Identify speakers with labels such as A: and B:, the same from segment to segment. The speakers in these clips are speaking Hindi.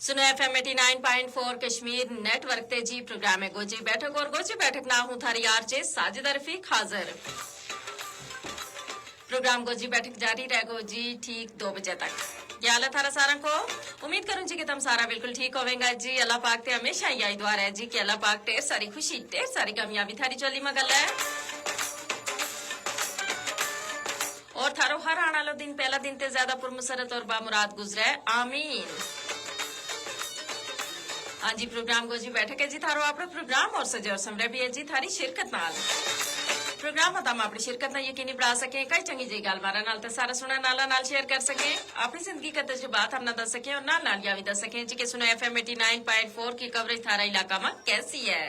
A: सुनो FM 89.4 कश्मीर नेटवर्क ते जी प्रोग्राम है गोजी बैठक और गोजी बैठक ना हूं थारी आरजे साजिद रफीक हाजिर। प्रोग्राम गोजी बैठक जारी रहेगो जी ठीक 2 बजे तक। क्या हाल है थारा सारा को? उम्मीद करूं जी कि तुम सारा बिल्कुल ठीक होवेगा जी। अल्लाह पाक ते हमेशा यही दुआ है जी कि अल्लाह पाक ढेर सारी खुशी ढेर सारी कामयाबी थारी चोली में गल है और थारो हर आने वाला दिन पहला दिन ते ज्यादा पुरमसरत और बामुराद गुजरे आमीन। हाँ जी प्रोग्राम को जी बैठक है जी थारो आपने प्रोग्राम और सजे और समरे भी है जी थारी शिरकत नाल प्रोग्राम हम अपनी शिरकत ना यकीनी बना सके कई चंगी जी गल मारा नाल ते सारा सुना नाला नाल शेयर कर सके अपनी जिंदगी का तजुर्बात हम ना दस सके और नाल नाल या भी दस सके जी के सुनो FM 89.4 की कवरेज थारा इलाका में कैसी है।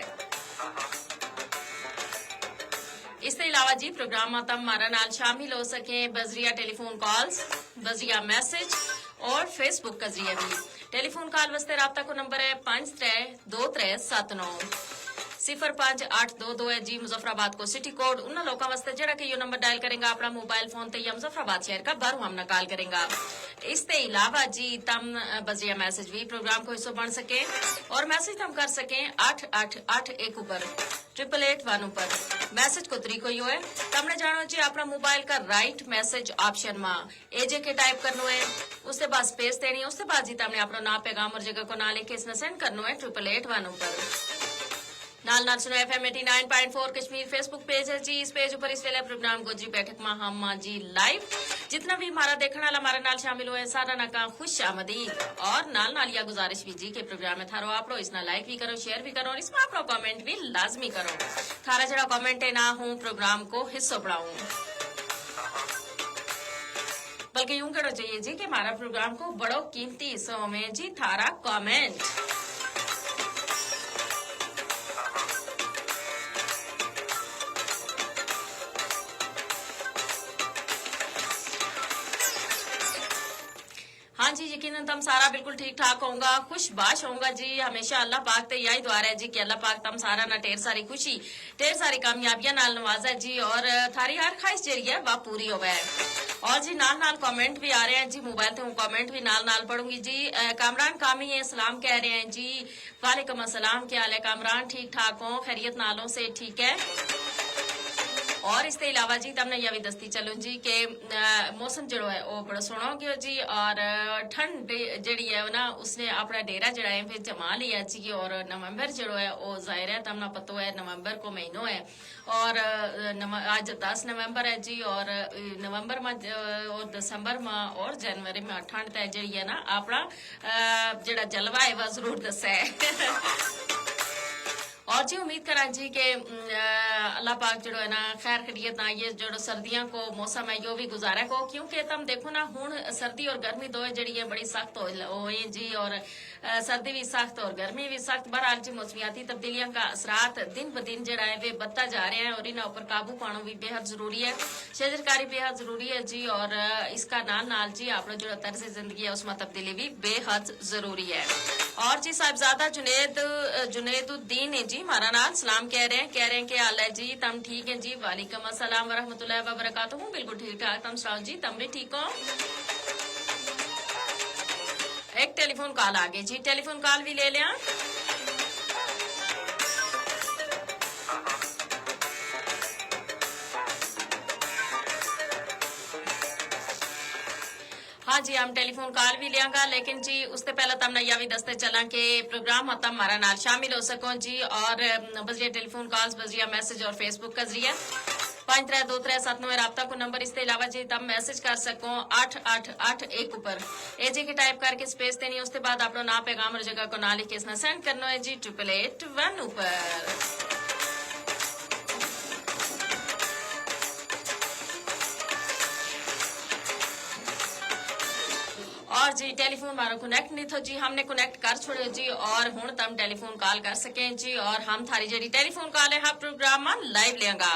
A: इसके अलावा जी प्रोग्राम में तम मारा नाल शामिल हो सके बजरिया टेलीफोन कॉल्स बजरिया मैसेज और फेसबुक के जरिए भी। टेलीफोन कॉल वास्ते राब्ता को नंबर है 532379 05822 है जी। मुजफ्फराबाद को सिटी कोड उन लोगों वास्ते जरा कि यो नंबर डायल करेंगा अपना मोबाइल फोन ते या मुजफ्फराबाद शहर का बारू हमना कॉल करेंगा। इसके अलावा जी तम बजिया मैसेज भी प्रोग्राम को हिस्सों बन सके और मैसेज हम कर सके 8881 ऊपर 8881 ऊपर। मैसेज को तरीको यो है तमने जानो जी अपना मोबाइल का राइट मैसेज ऑप्शन में एजे के टाइप करनो है उसके बाद स्पेस देनी है उसके बाद जी तमने अपना नाम पैगाम और जगह को ना लेके इसने सेंड करनो है 8881 ऊपर। नाल नाल सुनो FM 89.4 कश्मीर फेसबुक पेज है जी। इस पेज ऊपर इस वेले प्रोग्राम को जी बैठक में हम जी लाइव जितना भी हमारा देखने वाला हमारे नाल शामिल हुए सारा ना का खुश आमदीद और नाल नाल या गुजारिश भी जी के प्रोग्राम में थारो आप इसना लाइक भी करो शेयर भी करो और इसमें आप कमेंट भी लाजमी करो। थारा जरा कमेंट है ना हूं प्रोग्राम को हिस्सों बढ़ाऊं बल्कि यूं करो चाहिए जी कि हमारा प्रोग्राम को बड़ो कीमती हिस्सों में जी थारा कमेंट। हाँ जी यकीनन तम सारा बिल्कुल ठीक ठाक होगा खुशबाश होगा जी। हमेशा अल्लाह पाक ते यही दुआ है जी कि अल्लाह पाक तम सारा ना ढेर सारी खुशी ढेर सारी कामयाबियां नाल नवाजा जी और थारी हर ख्वाहिश जी है वह पूरी हो गए। और जी नाल नाल कमेंट भी आ रहे हैं जी मोबाइल पे कमेंट भी नाल नाल पढ़ूंगी जी। कामरान कामी है सलाम कह रहे हैं जी वालेकुम अस्सलाम क्या हाल है कामरान ठीक ठाक हो खैरियत नालों से ठीक है। और इसके अलावा जी तमने यह भी दस्ती चलो जी के मौसम जड़ो है वो बड़ा सोना गयो जी और ठंड जड़ी है ना उसने अपना डेरा जड़ा है फिर जमा लिया जी। और नवंबर जड़ो है वो जाहिर है तमना पतो है नवंबर को महीनो है और आज 10 नवंबर है जी। और नवंबर में और दिसंबर में और जनवरी में ठंड तय जड़ी है ना अपना जड़ा जलवा है वह जरूर दसा है। और जी उम्मीद करा जी के अल्लाह पाक जड़ो है ना खैर खैरियत ना ये जड़ो सर्दियों को मौसम है यो भी गुजारा को क्योंकि तुम देखो ना हुन सर्दी और गर्मी दो जड़ी है बड़ी सख्त हो जी। और सर्दी भी सख्त और गर्मी भी सख्त। बहरहाल जी मौसमियाती तब्दीलियों का असरात दिन ब दिन जड़ा है वे बढ़ता जा रहे हैं और इन ऊपर काबू पाना भी बेहद जरूरी है शजरकारी बेहद जरूरी है जी। और इसका नाल नाल जी आप जो तर्ज जिंदगी है उसमें तब्दीली भी बेहद जरूरी है। और जी साहिबजादा जुनेदुद्दीन है जी हमारा नाल सलाम कह रहे हैं कि हाल है जी तम ठीक है जी वालेकुम अस्सलाम वरहमतुल्लाहि व बरकातुहू बिल्कुल ठीक ठाक तम सुनाओ जी तम भी ठीक हो। एक टेलीफोन कॉल आ गई जी टेलीफोन कॉल भी ले लिया। हाँ जी हम टेलीफोन कॉल भी लियांगा लेकिन जी उससे पहले तमने यह भी दस्ते चला कि प्रोग्राम तम हमारा नाल शामिल हो सको जी। और बजरिया टेलीफोन कॉल्स बजरिया मैसेज और फेसबुक का जरिए 532379 राब्ता को नंबर। इसके अलावा जी तम मैसेज कर सको 8881 ऊपर एजे के टाइप करके स्पेस देनी उसके बाद अपना नाम पैगाम और जगह को ना लिख के इसना सेंड करना है जी 8881 ऊपर। और जी टेलीफोन मारो कनेक्ट नहीं थो जी हमने कनेक्ट कर छोड़ो जी और हुन तम टेलीफोन कॉल कर सके जी। और हम थारी जड़ी टेलीफोन कॉल है प्रोग्राम में लाइव लेंगा।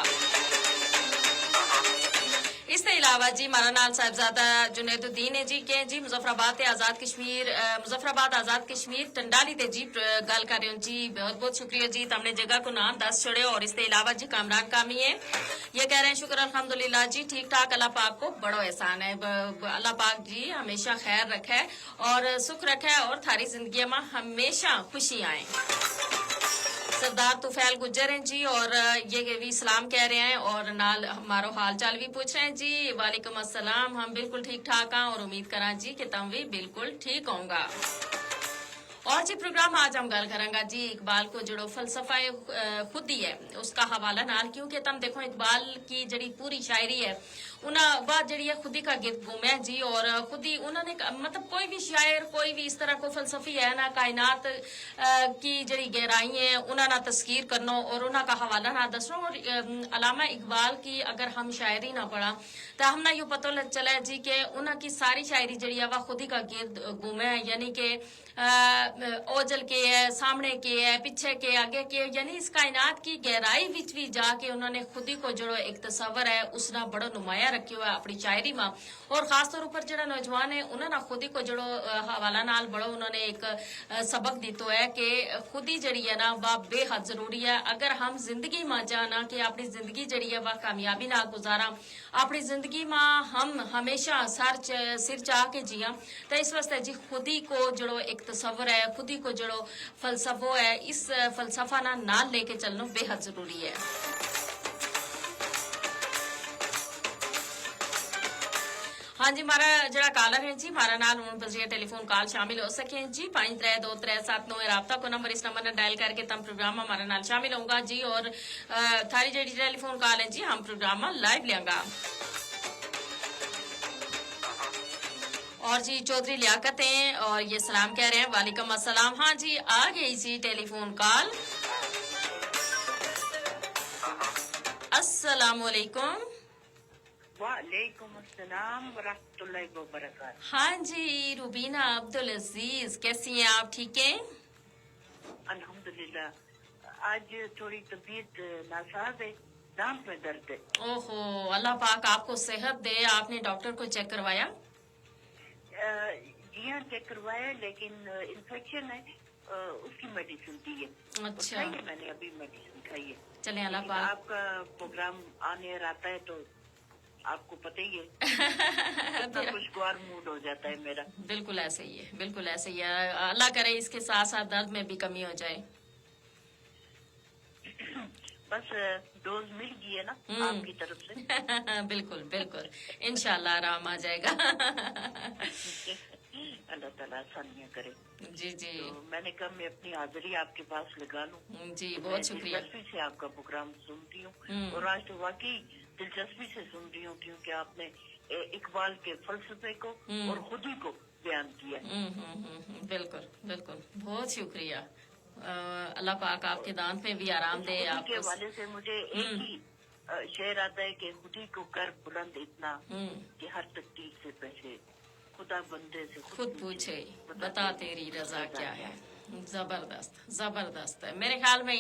A: इसके अलावा जी हमारा नाल साहिबजादा जुनैदुद्दीन है जी के जी मुजफ्फराबाद ते आजाद कश्मीर मुजफ्फराबाद आजाद कश्मीर टंडाली ते जी गल कर रहे हो जी। बहुत बहुत शुक्रिया जी, तुमने जगह को नाम दस छोड़े। और इसके अलावा जी कामरान कामी है, ये कह रहे हैं शुक्र अल्हम्दुलिल्लाह जी ठीक ठाक, अल्लाह पाक को बड़ो एहसान है। अल्लाह पाक जी हमेशा खैर रखे और सुख रखे और थारी जिंदगी में हमेशा खुशी आए। सरदार तुफैल गुज्जर हैं जी और ये भी सलाम कह रहे हैं और नाल हमारो हाल चाल भी पूछ रहे हैं जी। वालेकुम अस्सलाम, हम बिल्कुल ठीक ठाक हैं और उम्मीद करा जी कि तुम भी बिल्कुल ठीक होगा। और जी प्रोग्राम आज हम गल करांगा जी इकबाल को जो फलसफा खुद ही है उसका हवाला नाल, क्योंकि तुम देखो इकबाल की जड़ी पूरी शायरी है उन्हें बाद जड़ी है खुद ही का गिरद गुम है जी। और खुद ही उन्होंने मतलब कोई भी शायर कोई भी इस तरह को फलसफी है ना कायनात की जड़ी गहराई है उन्हें ना तस्कीर करना और उन्हें का हवाला ना दसना। और अलामा इकबाल की अगर हम शायरी ना पढ़ा तो हम ना यू पता चला जी कि उन्हें की सारी शायरी जड़ी है वह खुद ही का गिरद गुम है, यानी कि ओजल के है, सामने के है, पीछे के, आगे के, यानी इस कायनात की गहराई विच भी जाके उन्होंने खुद ही को जो एक तस्वर है उसना बड़ो नुमाया रखी हुआ है अपनी शायरी में। और खास तौर पर जरा नौजवान है उन्होंने खुद ही को जो हवाला नाल बड़ो उन्होंने एक सबक दितो है कि खुद ही जड़ी है ना वह बेहद जरूरी है। अगर हम जिंदगी में जाना कि अपनी जिंदगी जड़ी है वह कामयाबी ना गुजारा, अपनी जिंदगी में हम हमेशा सिर चाह के जिया, तो इस वास्ते जी खुद ही को जो एक तस्वर है खुद ही को जो फलसफो है इस फलसफा ना नाल लेके चलना बेहद जरूरी है। हाँ जी, हमारा जरा कॉलर है जी हमारा नाल हूं बजे टेलीफोन कॉल शामिल हो सके जी 532379 राबता को नंबर इस नंबर ने डायल करके तम प्रोग्राम में हमारा नाल शामिल होगा जी। और थारी जड़ी टेलीफोन कॉल है जी हम प्रोग्राम में लाइव लेंगा। और जी चौधरी लियाकत हैं और ये सलाम कह रहे हैं वालेकुम अस्सलाम। हाँ जी आ गई जी टेलीफोन कॉल। अस्सलाम वालेकुम।
B: वालेकुम अस्सलाम वरहमतुल्लाहि वबरकातुहू।
A: हाँ जी रुबीना अब्दुल अजीज, कैसी हैं आप? ठीक हैं?
B: अल्हम्दुलिल्लाह। आज थोड़ी तबीयत नासाज है, दांत में दर्द है।
A: ओहो, अल्लाह पाक आपको सेहत दे। आपने डॉक्टर को चेक करवाया?
B: जी हाँ चेक करवाया, लेकिन इन्फेक्शन है, उसकी मेडिसिन दी है।
A: अच्छा,
B: मैंने अभी मेडिसिन खाई है।
A: चले अल्लाह पाक।
B: आपका प्रोग्राम आने आता है तो आपको पता ही है खुशगवार मूड हो जाता है मेरा।
A: बिल्कुल ऐसे ही है, बिल्कुल ऐसे ही है। अल्लाह करे इसके साथ साथ दर्द में भी कमी हो जाए।
B: बस डोज मिल गई है ना आपकी तरफ से।
A: बिल्कुल बिल्कुल, इंशाल्लाह आराम आ जाएगा।
B: अल्लाह ताला आसानियां करे।
A: जी जी,
B: तो मैंने कहा मैं अपनी हाजिरी आपके पास लगा लूं।
A: जी बहुत शुक्रिया।
B: दिलचस्पी से आपका प्रोग्राम सुनती हूँ और आज तो वाकई दिलचस्पी से सुन रही हूँ, क्योंकि आपने इकबाल के फलसफे को और खुद ही को बयान किया।
A: बिल्कुल बिल्कुल, बहुत शुक्रिया। अल्लाह पाक आपके दांत में भी आराम दे।
B: आपके हवाले से मुझे एक ही शेर आता है कि खुद ही को कर बुलंद इतना कि हर तकदीर से पहले खुदा बंदे से
A: खुद पूछे बता तेरी रजा क्या है। जबरदस्त जबरदस्त है। मेरे ख्याल में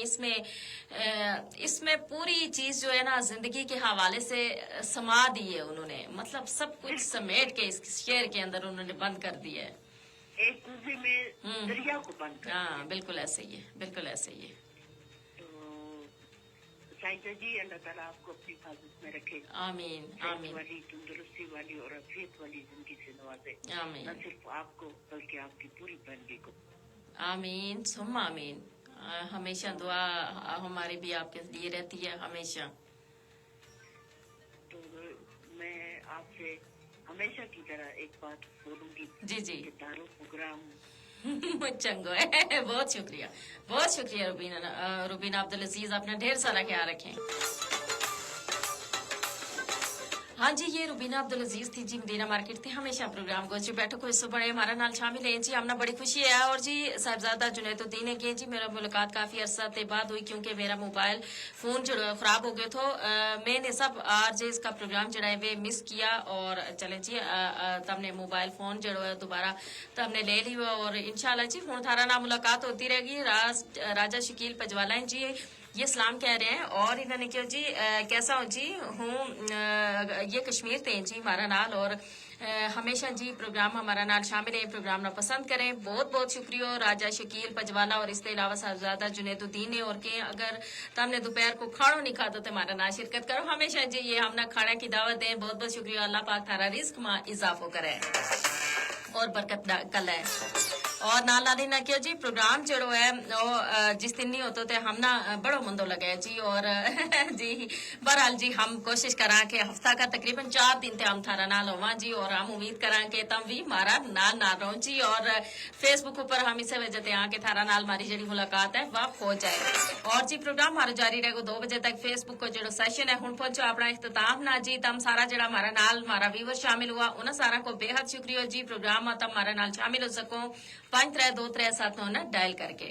A: इसमें पूरी चीज जो है ना जिंदगी के हवाले से समा दी है उन्होंने, मतलब सब कुछ समेट के इस शेर के अंदर उन्होंने बंद कर दिया है।
B: एक कुर्सी में दरिया को बंद कर।
A: हाँ बिल्कुल ऐसे ही है, बिल्कुल ऐसे ही है।
B: शाहिदा जी अल्लाह ताला आपको अपनी हिफाजत में रखे।
A: आमीन आमीन।
B: वाली तंदुरुस्ती वाली और अफियत वाली जिंदगी से नवाजे।
A: आमीन।
B: न सिर्फ आपको बल्कि आपकी पूरी फैमिली को।
A: आमीन सुम आमीन। हमेशा दुआ हमारी भी आपके लिए रहती है हमेशा।
B: तो मैं आपसे हमेशा की तरह एक बात बोलूंगी।
A: जी जी।
B: तारो प्रोग्राम
A: चंगो है। बहुत शुक्रिया रुबीना अब्दुल अजीज, आपने ढेर सारा ख्याल रखें। हाँ जी, ये रुबीना अब्दुल अजीज थी जी, मदीना मार्केट थे हमेशा प्रोग्राम को जी बैठो को हिस्सों बड़े हमारा नाल शामिल है जी। हमने बड़ी खुशी है। और जी साहिबजादा जुनैदुद्दीन है कि जी मेरा मुलाकात काफी अरसा के बाद हुई, क्योंकि मेरा मोबाइल फोन जो खराब हो गए तो मैंने सब आज इसका प्रोग्राम जो है वे मिस किया। और चले जी तमने मोबाइल फोन जो है दोबारा तमने ले लिया और इंशाल्लाह जी हूँ थारा ना मुलाकात होती रहेगी। राजा शकील पजवाला जी ये सलाम कह रहे हैं और इन्होंने क्यों जी कैसा हो जी हूँ ये कश्मीर थे जी हमारा नाल और हमेशा जी प्रोग्राम हमारा नाल शामिल है प्रोग्राम ना पसंद करें बहुत बहुत शुक्रिया राजा शकील पजवाला और इसके अलावा साहबजादा जुनैदुद्दीन ने और के अगर तुमने दोपहर को खाणो नहीं खाता तो हमारा नाल शिरकत करो हमेशा जी ये हमने खाने की दावत दें बहुत बहुत शुक्रिया अल्लाह पाक थारा रिस्क में इजाफो करे और बरकत कल है और नाल नाल ना क्यों जी प्रोग्राम जड़ो है वो जिस दिन नहीं होता तो हम ना बड़ो मंदो लगे जी और जी बहरहाल जी हम कोशिश करा के हफ्ता का तकरीबन 4 दिन थे हम थारा नाल होवा जी और हम उम्मीद करा के तम भी हमारा नाल ना रहो जी और फेसबुक ऊपर हम इसे वजह ते आके थारा नाल हमारी जड़ी मुलाकात है वह हो जाए और जी प्रोग्राम हमारा जारी रहेगा 2 बजे तक फेसबुक को जो सेशन है हुण पहुंचो अपना इख्तिताम ना जी तम सारा जड़ा हमारा नाल हमारा व्यूवर शामिल हुआ उन्हें सारा को बेहद शुक्रिया जी प्रोग्राम तम हमारा नाल शामिल हो सको 532379 डायल करके